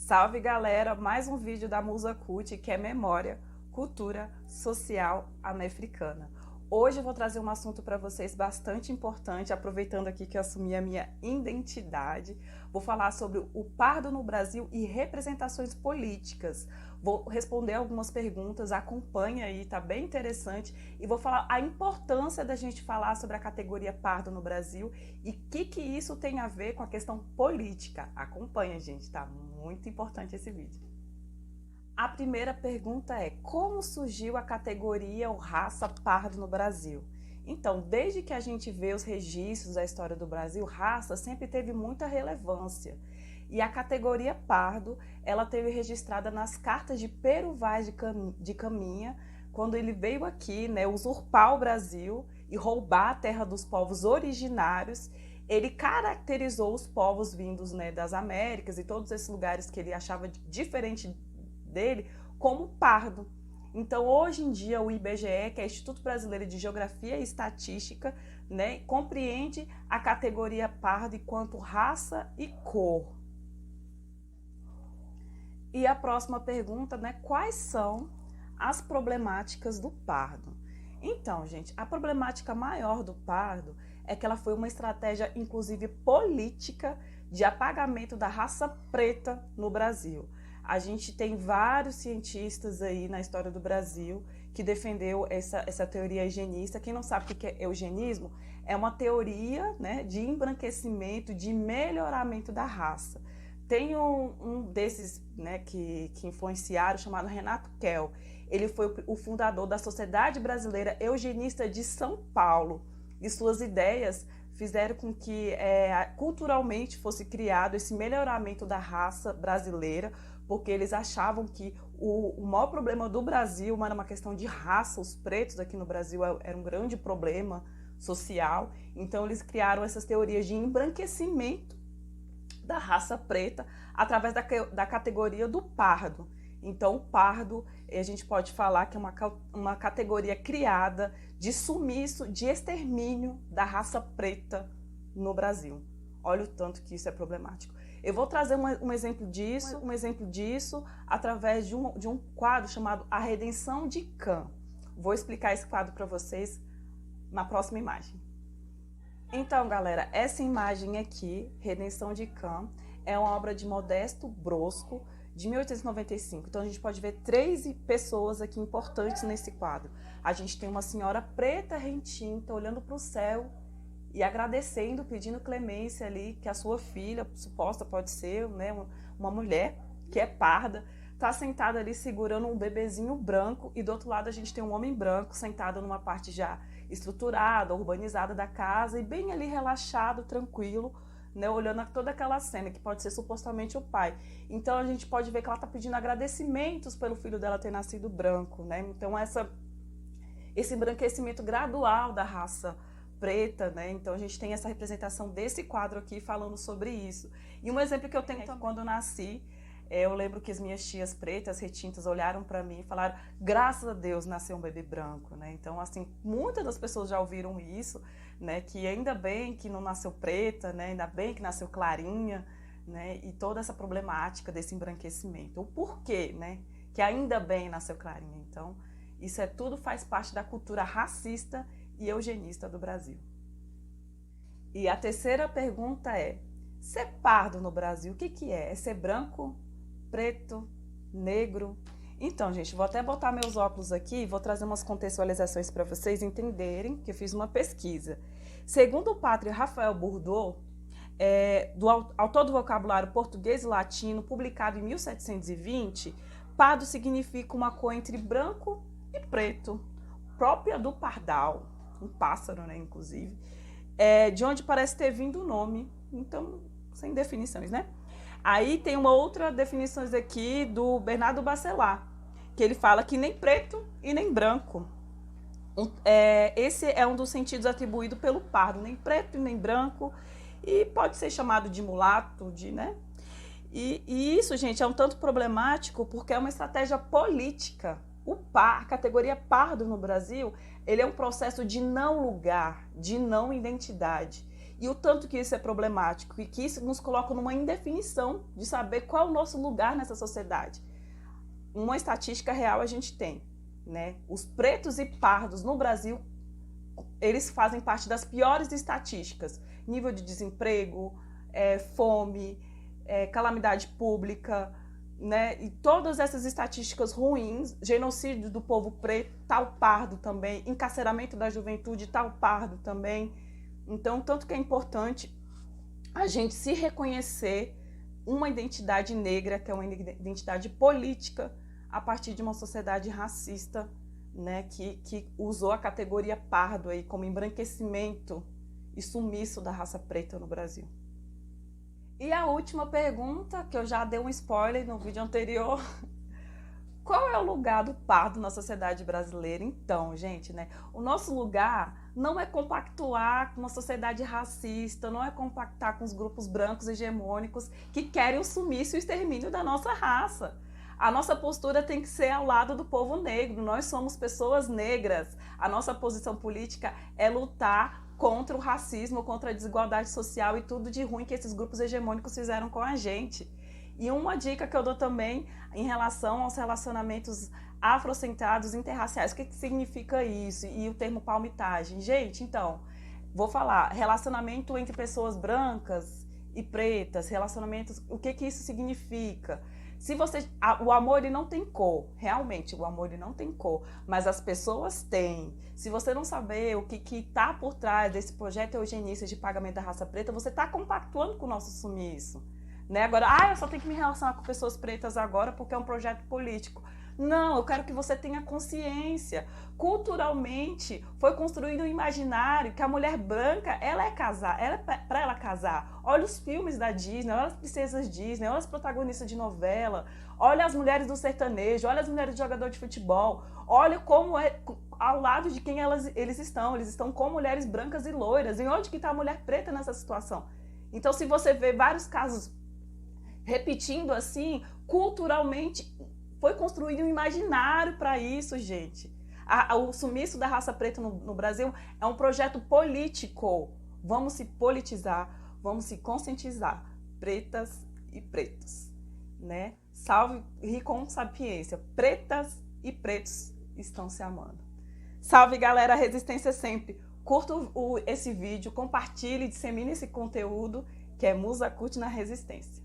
Salve galera, mais um vídeo da Musa Cult, que é Memória, Cultura Social Americana. Hoje eu vou trazer um assunto para vocês bastante importante, aproveitando aqui que eu assumi a minha identidade. Vou falar sobre o pardo no Brasil e representações políticas. Vou responder algumas perguntas, acompanha aí, tá bem interessante. E vou falar a importância da gente falar sobre a categoria pardo no Brasil e o que isso tem a ver com a questão política. Acompanha, gente, tá muito importante esse vídeo. A primeira pergunta é: como surgiu a categoria ou raça pardo no Brasil? Então, desde que a gente vê os registros da história do Brasil, raça sempre teve muita relevância. E a categoria pardo, ela teve registrada nas cartas de Pero Vaz de Caminha, quando ele veio aqui, né, usurpar o Brasil e roubar a terra dos povos originários. Ele caracterizou os povos vindos, né, das Américas e todos esses lugares que ele achava diferente dele como pardo. Então, hoje em dia, o IBGE, que é o Instituto Brasileiro de Geografia e Estatística, né, compreende a categoria pardo enquanto raça e cor. E a próxima pergunta, né, quais são as problemáticas do pardo? Então, gente, a problemática maior do pardo é que ela foi uma estratégia, inclusive política, de apagamento da raça preta no Brasil. A gente tem vários cientistas aí na história do Brasil que defendeu essa teoria eugenista. Quem não sabe o que é eugenismo, é uma teoria, né, de embranquecimento, de melhoramento da raça. Tem um desses, né, que influenciaram, chamado Renato Kell. Ele foi o fundador da Sociedade Brasileira Eugenista de São Paulo. E suas ideias fizeram com que culturalmente fosse criado esse melhoramento da raça brasileira, porque eles achavam que o maior problema do Brasil era uma questão de raça. Os pretos aqui no Brasil era um grande problema social. Então eles criaram essas teorias de embranquecimento da raça preta através da categoria do pardo. Então o pardo, a gente pode falar que é uma categoria criada de sumiço, de extermínio da raça preta no Brasil. Olha o tanto que isso é problemático. Eu vou trazer um exemplo disso através de um quadro chamado A Redenção de Cã. Vou explicar esse quadro para vocês na próxima imagem. Então, galera, essa imagem aqui, Redenção de Cã, é uma obra de Modesto Brosco, de 1895. Então, a gente pode ver três pessoas aqui importantes nesse quadro. A gente tem uma senhora preta retinta, olhando para o céu e agradecendo, pedindo clemência ali, que a sua filha, suposta pode ser, né, uma mulher que é parda, está sentada ali segurando um bebezinho branco, e do outro lado a gente tem um homem branco sentado numa parte já estruturada, urbanizada da casa, e bem ali relaxado, tranquilo, né, olhando toda aquela cena, que pode ser supostamente o pai. Então a gente pode ver que ela está pedindo agradecimentos pelo filho dela ter nascido branco, né? Então esse embranquecimento gradual da raça preta, né? Então a gente tem essa representação desse quadro aqui falando sobre isso. E um exemplo que eu tenho também, quando eu nasci, eu lembro que as minhas tias pretas, retintas, olharam para mim e falaram: graças a Deus nasceu um bebê branco, né? Então, assim, muitas das pessoas já ouviram isso, né? Que ainda bem que não nasceu preta, né? Ainda bem que nasceu clarinha, né? E toda essa problemática desse embranquecimento. O porquê, né? Que ainda bem nasceu clarinha. Então, isso tudo faz parte da cultura racista e eugenista do Brasil. E a terceira pergunta é: ser pardo no Brasil, o que é? É ser branco, preto, negro? Então, gente, vou até botar meus óculos aqui e vou trazer umas contextualizações para vocês entenderem que eu fiz uma pesquisa. Segundo o pátrio Rafael Bourdieu, do autor do vocabulário português e latino, publicado em 1720, pardo significa uma cor entre branco e preto, própria do pardal, um pássaro, né, inclusive, de onde parece ter vindo o nome. Então, sem definições, né? Aí tem uma outra definição aqui do Bernardo Bacelar, que ele fala que nem preto e nem branco. Esse é um dos sentidos atribuídos pelo pardo, nem preto e nem branco, e pode ser chamado de mulato, né? E isso, gente, é um tanto problemático porque é uma estratégia política. A categoria pardo no Brasil, ele é um processo de não lugar, de não identidade. E o tanto que isso é problemático e que isso nos coloca numa indefinição de saber qual é o nosso lugar nessa sociedade. Uma estatística real a gente tem, né? Os pretos e pardos no Brasil, eles fazem parte das piores estatísticas. Nível de desemprego, fome, calamidade pública, né? E todas essas estatísticas ruins, genocídio do povo preto, tal pardo também, encarceramento da juventude, tal pardo também. Então, tanto que é importante a gente se reconhecer uma identidade negra, que é uma identidade política, a partir de uma sociedade racista, né, que usou a categoria pardo aí como embranquecimento e sumiço da raça preta no Brasil. E a última pergunta, que eu já dei um spoiler no vídeo anterior, qual é o lugar do pardo na sociedade brasileira? Então, gente, né, o nosso lugar não é compactuar com uma sociedade racista, não é compactar com os grupos brancos hegemônicos que querem o sumiço e o extermínio da nossa raça. A nossa postura tem que ser ao lado do povo negro, nós somos pessoas negras. A nossa posição política é lutar contra o racismo, contra a desigualdade social e tudo de ruim que esses grupos hegemônicos fizeram com a gente. E uma dica que eu dou também em relação aos relacionamentos afrocentrados interraciais, o que significa isso? E o termo palmitagem. Gente, então, vou falar, relacionamento entre pessoas brancas e pretas, relacionamentos, o que isso significa? Se você, o amor ele não tem cor, realmente o amor ele não tem cor, mas as pessoas têm. Se você não saber o que está por trás desse projeto eugenista de pagamento da raça preta, você está compactuando com o nosso sumiço. Né? Agora, eu só tenho que me relacionar com pessoas pretas agora porque é um projeto político. Não, eu quero que você tenha consciência. Culturalmente, foi construído um imaginário que a mulher branca, ela é casar, para ela casar. Olha os filmes da Disney, olha as princesas Disney, olha as protagonistas de novela, olha as mulheres do sertanejo, olha as mulheres de jogador de futebol, olha como é ao lado de quem eles estão com mulheres brancas e loiras. E onde que está a mulher preta nessa situação? Então, se você vê vários casos repetindo assim, culturalmente foi construído um imaginário para isso, gente. O sumiço da raça preta no Brasil é um projeto político. Vamos se politizar, vamos se conscientizar, pretas e pretos, né? Salve Ricom Sapiência, pretas e pretos estão se amando. Salve, galera, resistência sempre. Curta esse vídeo, compartilhe, dissemine esse conteúdo, que é Musa Cult na Resistência.